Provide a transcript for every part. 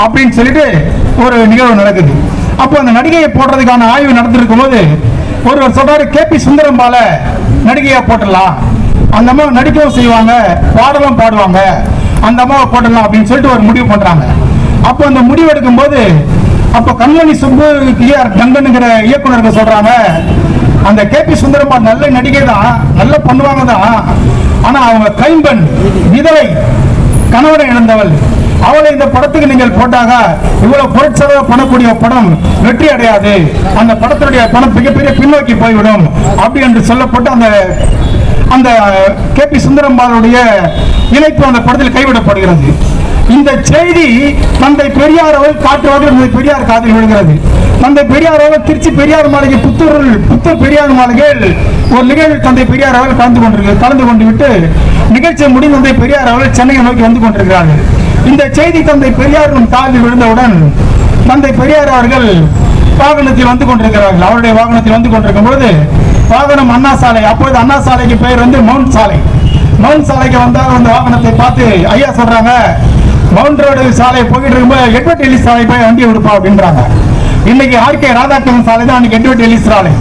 அப்படின்னு சொல்லிட்டு ஒரு நிகழ்வு நடக்குது. அப்போ அந்த நடிகையை போடுறதுக்கான ஆய்வு நடந்திருக்கும் போது ஒருவர் சொல்றாரு, கேபி சுந்தரம்பால நடிகையா போட்டுடலாம், அந்த அம்மா நடிக்கவும் செய்வாங்க, பாடலும் பாடுவாங்க, அந்த அம்மாவை போட்டுடலாம் அப்படின்னு சொல்லிட்டு ஒரு முடிவு பண்றாங்க. அப்போ அந்த முடிவு எடுக்கும் போது அப்போ கண்மணி சுப்பு கங்கனுங்கிற இயக்குனருக்கு சொல்றாங்க, அந்த கேபி சுந்தரம்பால் நல்ல நடிகை தான், நல்ல பண்ணுவாங்க தான், ஆனா அவங்க கைம்பெண், விதவை, கணவனை இழந்தவள், அவளை இந்த படத்துக்கு நீங்கள் போட்டாக இவ்வளவு பொருட்செலவு பண்ணக்கூடிய படம் வெற்றி அடையாது, அந்த படத்தினுடைய படம் மிகப்பெரிய பின்னோக்கி போய்விடும் அப்படி என்று சொல்லப்பட்டு அந்த கேபி சுந்தரம்பாலுடைய இணைப்பு அந்த படத்தில் கைவிடப்படுகிறது. இந்த செய்தி தந்தை பெரியார் அவர்கள் காட்டுவார்கள், பெரியார் காதில் விழுகிறது. தந்தை பெரியார் அவர்கள் திருச்சி பெரியார் மாளிகை, புத்தூர் பெரியார் மாளிகையில் ஒரு நிகழ்வில் தந்தை பெரியார் அவர்கள் கலந்து கொண்டு விட்டு நிகழ்ச்சியை முடிந்து தந்தை பெரியார் அவர்கள் சென்னையை நோக்கி வந்து கொண்டிருக்கிறார்கள். இந்த செய்தி தந்தை பெரியார் காதில் விழுந்தவுடன் தந்தை பெரியார் அவர்கள் வாகனத்தில் வந்து கொண்டிருக்கிறார்கள். அவருடைய வாகனத்தில் வந்து கொண்டிருக்கும் பொழுது வாகனம் அண்ணா சாலை, அப்பொழுது அண்ணா சாலைக்கு பெயர் வந்து மவுண்ட் சாலை. மவுண்ட் சாலைக்கு வந்தால் அந்த வாகனத்தை பார்த்து ஐயா சொல்றாங்க, மவுண்ட் ரோடு சாலை போயிட்டு இருக்கும்போது எட்வர்ட் எலிஸ் சாலை போய் வண்டி விடுப்பா அப்படின்றாங்க. இன்னைக்கு ஆர்கே ராதாகிருஷ்ணன் சாலை தான் அன்னைக்கு எட்வர்ட் எலிஸ் சாலை.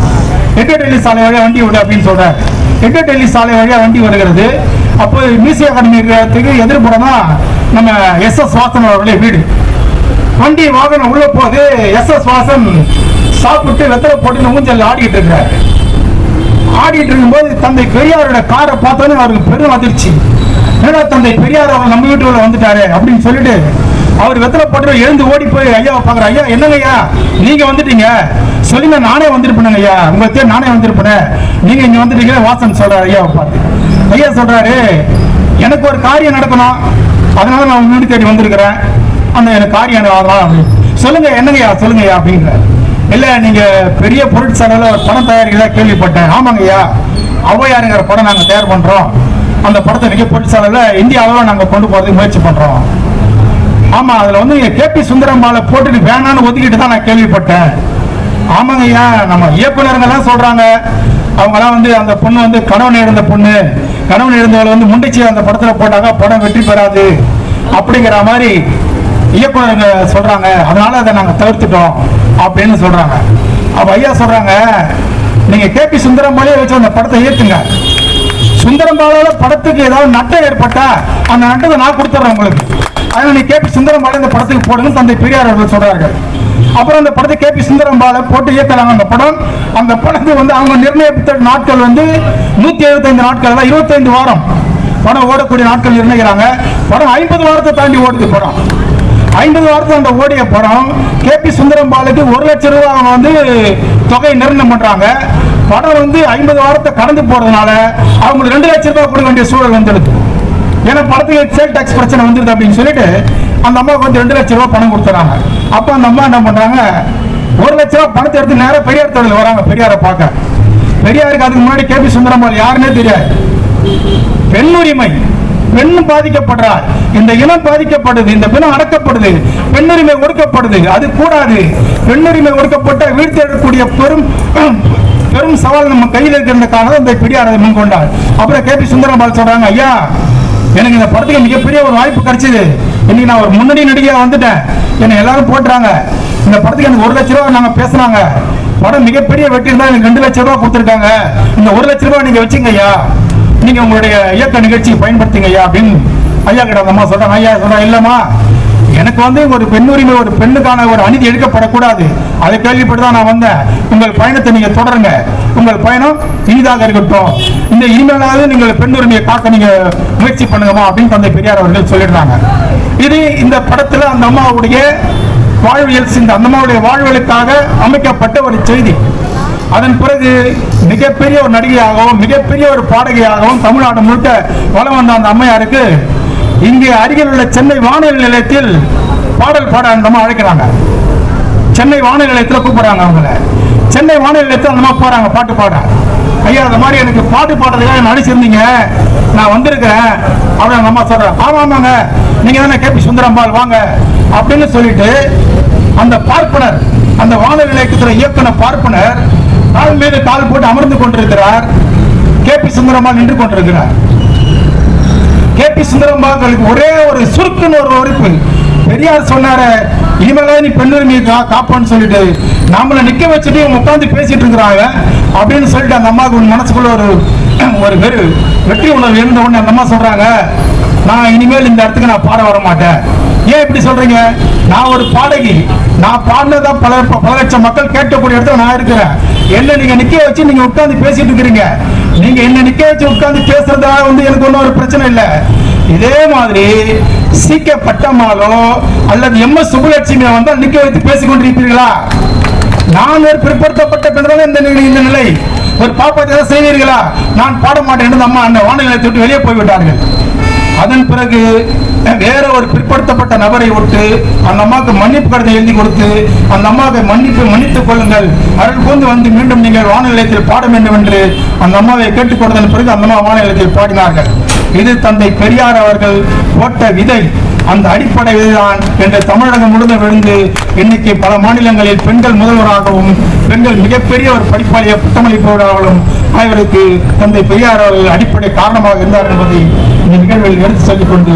எட்வர்ட் எலிஸ் சாலை வழியா வண்டி விடு அப்படின்னு சொல்றாரு. எட்வர்ட் எலிஸ் சாலை வழியா வண்டி வருகிறது. அப்போ மியூசியம் அகாடமிக்கு எதிர்ப்புறமா நம்ம எஸ்.எஸ். வாசன் அவருடைய வீடு. வண்டி வாகனம் உள்ள போது எஸ்.எஸ். வாசன் சாப்பிட்டு வெத்தலை போட்டு ஊஞ்சல் ஆடிட்டு இருக்கிறார். ஆடிட்டு இருக்கும்போது தந்தை பெரியாரோட காரை பார்த்தோன்னே அவருக்கு பெரும் அதிர்ச்சி. ஏன்னா தந்தை பெரியார் அவர் நம்ம வீட்டுக்குள்ள வந்துட்டாரு அப்படின்னு சொல்லிட்டு அவர் வெத்தலை போட்டு எழுந்து ஓடி போய் ஐயாவை பாக்குற, ஐயா என்னங்க ஐயா நீங்க வந்துட்டீங்க, சொல்லுங்க நானே வந்திருப்பேன் ஐயா, உங்களுக்கு நானே வந்திருப்பேன், நீங்க இங்க வந்துட்டீங்க. வாசன் சொல்றாரு ஐயாவை பார்த்து. ஐயா சொல்றாரு, எனக்கு ஒரு காரியம் நடக்கணும், அதனால நான் உங்க வீடு தேடி வந்திருக்கிறேன், அந்த எனக்கு காரியம் சொல்லுங்க என்னங்கய்யா சொல்லுங்கய்யா அப்படிங்கிற. இல்ல நீங்க பெரிய பொருட்செலவுல ஒரு படம் தயாரிக்கிறதா கேள்விப்பட்டேன். ஆமாங்க ஐயா, ஔவையாருங்கிற படம் நாங்க தயார் பண்றோம், அந்த படத்தை மிக பொருட்செலவுல இந்திய அளவில் நாங்க கொண்டு போறதுக்கு முயற்சி பண்றோம். ஆமா, அதுல வந்து கேபி சுந்தரம்பாலை போட்டுட்டு வேணான்னு ஒதுக்கிட்டு தான் நான் கேள்விப்பட்டேன். ஆமாங்க ஐயா, நம்ம இயக்குநர்கள்லாம் சொல்றாங்க, அவங்கெல்லாம் வந்து அந்த பொண்ணு வந்து கணவன் இழந்த பொண்ணு, கணவன் இழந்தவளை வந்து முண்டிச்சு அந்த படத்துல போட்டாங்க, படம் வெற்றி பெறாது அப்படிங்கிற மாதிரி இயக்குநருங்க சொல்றாங்க, அதனால அதை நாங்க தவிர்த்துட்டோம் அப்படின்னு சொல்றாங்க. அப்ப ஐயா சொல்றாங்க, நீங்க கேபி சுந்தரம்பாலையே வச்சு அந்த படத்தை ஏத்துங்க, சுந்தரம்பாலால படத்துக்கு ஏதாவது நட்டம் ஏற்பட்டா அந்த நட்டத்தை நான் கொடுத்துறேன் உங்களுக்கு, அதனால நீ கேபி சுந்தரம்பாலை இந்த படத்துக்கு போடுங்க தந்தை பெரியார் அவர்கள் சொல்றார்கள். அப்புறம் அந்த படத்தை கேபி சுந்தரம்பாலை போட்டு இயக்குறாங்க. அந்த படத்துக்கு வந்து அவங்க நிர்ணயித்த நாட்கள் வந்து 175 நாட்கள், 25 வாரம் படம் ஓடக்கூடிய நாட்கள் நிர்ணயிக்கிறாங்க. படம் 50 வாரத்தை தாண்டி ஓடுது. படம் 50 வாரத்தை அந்த ஓடிய படம் கேபி சுந்தரம்பாலுக்கு 1 லட்சம் ரூபாய் அவங்க வந்து தொகை நிர்ணயம் பண்றாங்க. படம் வந்து 50 வாரத்தை கடந்து போறதுனால அவங்களுக்கு 2 லட்சம் ரூபாய் கொடுக்க வேண்டிய சூழல் வந்துடுது. ஏன்னா படத்துக்கு சேல் டாக்ஸ் பிரச்சனை வந்துருது அப்படின்னு சொல்லிட்டு அந்த அம்மாவுக்கு வந்து 2 லட்சம் ரூபாய் பணம் கொடுத்துறாங்க. அப்ப அந்த அம்மா என்ன பண்றாங்க, 1 லட்சம் ரூபாய் பணத்தை எடுத்து நேரம் பெரியார் தொழில் வராங்க. பெரியாரை பார்க்க. பெரியாருக்கு அதுக்கு முன்னாடி கேபி சுந்தரம்பால் யாருன்னே தெரியாது. பெண்ணுரிமை, பெண் பாதிக்கப்படுறார், இந்த இனம் பாதிக்கப்படுது, இந்த பெண் அடக்கப்படுது, பெண்ணுரிமை ஒடுக்கப்படுது, அது கூடாது, பெண்ணுரிமை ஒடுக்கப்பட்ட வீழ்த்தெழக்கூடிய பெரும் சவால் நம்ம கையில் இருக்கிறதுக்காக இந்த பெரியார் அதை முன்கொண்டார். அப்புறம் கேபி சுந்தரம்பால் சொல்றாங்க, ஐயா எனக்கு இந்த படத்துக்கு மிகப்பெரிய ஒரு வாய்ப்பு கிடைச்சது, இன்னைக்கு நான் ஒரு முன்னணி நடிகையா வந்துட்டேன், என்னை எல்லாரும் போட்டுறாங்க, இந்த படத்துக்கு எனக்கு 1 லட்சம் ரூபாய் நாங்க பேசுறாங்க, படம் மிகப்பெரிய வெற்றி இருந்தா எனக்கு 2 லட்சம் ரூபாய் கொடுத்துருக்காங்க, இந்த 1 லட்சம் ரூபாய் நீங்க வச்சுங்க ஐயா, நீங்க உங்களுடைய இயக்க நிகழ்ச்சியை பயன்படுத்துங்க ஐயா அப்படின்னு ஐயா கிட்ட அந்த அம்மா சொல்றாங்க. ஐயா சொல்றாங்க, இல்லம்மா எனக்கு வந்து ஒரு பெண்ணுரிமை, ஒரு பெண்ணுக்கான ஒரு அநீதி எடுக்கப்படக்கூடாது, அதை கேள்விப்பட்டு தான் நான் வந்தேன், உங்கள் பயணத்தை நீங்க தொடருங்க, உங்கள் பயணம் இனிதாக இருக்கட்டும், இந்த இனிமேலாவது நீங்கள் பெண்ணுரிமையை காக்க நீங்க முயற்சி பண்ணுங்கம்மா அப்படின்னு தந்தை பெரியார் அவர்கள் சொல்லிடுறாங்க. இது இந்த படத்துல அந்த அம்மாவுடைய வாழ்வியல் சிந்த, அந்த அம்மாவுடைய வாழ்வியலுக்காக அமைக்கப்பட்ட ஒரு செய்தி. அதன் பிறகு மிகப்பெரிய ஒரு நடிகையாகவும் மிகப்பெரிய ஒரு பாடகையாகவும் தமிழ்நாடு முழுக்க வலம் வந்த அந்த அம்மையாருக்கு இங்கே அருகில் உள்ள சென்னை வானொலி நிலையத்தில் பாடல் பாட அந்த அம்மா அழைக்கிறாங்க. சென்னை வானொலி நிலையத்தில் கூப்பிடுறாங்க. அவங்கள சென்னை வானொலி நிலையத்தில் அந்த அம்மா போறாங்க பாட்டு பாட. ஐயா அந்த மாதிரி எனக்கு பாட்டு பாடுறதுக்காக நடிச்சிருந்தீங்க, நான் வந்திருக்கிறேன் அப்படின்னு அந்த அம்மா சொல்றேன். ஆமாங்க, நீங்க தானே கேபி சுந்தரம்பால், வாங்க அப்படின்னு சொல்லிட்டு அந்த பார்ப்பனர், அந்த வானொலி நிலையத்தில் இயக்குனர் பார்ப்பனர் கால் மீது கால் போட்டு அமர்ந்து கொண்டிருக்கிறார். கேபி சுந்தரம்பால் நின்று கொண்டிருக்கிறார். கேபி சுந்தரம்பாலுக்கு ஒரே ஒரு சுருக்குன்னு ஒரு உறுப்பு, பெரியார் சொன்னார இனிமேலாவது நீ பெண்ணுரிமையை காப்பான்னு சொல்லிட்டு நம்மளை நிக்க வச்சுட்டு உட்காந்து பேசிட்டு இருக்கிறாங்க அப்படின்னு சொல்லிட்டு அந்த அம்மாவுக்கு மனசுக்குள்ள ஒரு வெற்றி உணர்வு இருந்த உடனே அந்த அம்மா சொல்றாங்க, நான் இனிமேல் இந்த இடத்துக்கு நான் பாட வர மாட்டேன். ஏன் இப்படி சொல்றீங்க? நான் ஒரு பாடகி, நான் பாடினதான் பல லட்சம் மக்கள் கேட்கக்கூடிய இடத்துல நான் இருக்கிறேன். என்ன நீங்க நிக்க வச்சு நீங்க உட்கார்ந்து பேசிட்டு இருக்கிறீங்க. நீங்க என்ன நிக்க வச்சு உட்கார்ந்து பேசுறதா எனக்கு ஒன்றும் ஒரு பிரச்சனை இல்லை. இதே மாதிரி சீக்க பட்டமாலோ அல்லது எம்எஸ் சுப்புலட்சுமியை வந்தால் நிக்க வைத்து பேசிக் கொண்டிருப்பீர்களா? நான் ஒரு பிற்படுத்தப்பட்ட பெண்கள் இந்த நிலை ஒரு பாப்பத்தை செய்வீர்களா? நான் பாட மாட்டேன் என்று அம்மா அந்த வானொலி நிலையத்தை விட்டு வெளியே போய்விட்டார்கள். அதன் பிறகு வேற ஒரு பிற்படுத்தப்பட்ட நபரை விட்டு அந்த அம்மாவுக்கு மன்னிப்பு கடிதம் எழுதி கொடுத்து அந்த அம்மாவை மன்னித்துக் கொள்ளுங்கள், அருள் கூர்ந்து வந்து மீண்டும் நீங்கள் வானொலி நிலையத்தில் பாட வேண்டும் என்று அந்த அம்மாவை கேட்டுக்கொண்டதன் பிறகு அந்த அம்மா வானொலி நிலையத்தில் பாடினார்கள். இது தந்தை பெரியார் அவர்கள் போட்ட விதை. அந்த அடிப்படை விதைதான் என்று தமிழகம் முழுவதும் விழுந்து இன்னைக்கு பல மாநிலங்களில் பெண்கள் முதல்வராகவும் பெண்கள் மிகப்பெரிய ஒரு படிப்பாளிய புத்தமளிப்பவராகவும் ஆய்வருக்கு தந்தை பெரியார் அவர்கள் அடிப்படை காரணமாக இருந்தார் என்பதை இந்த நிகழ்வில் எடுத்து சொல்லிக் கொண்டு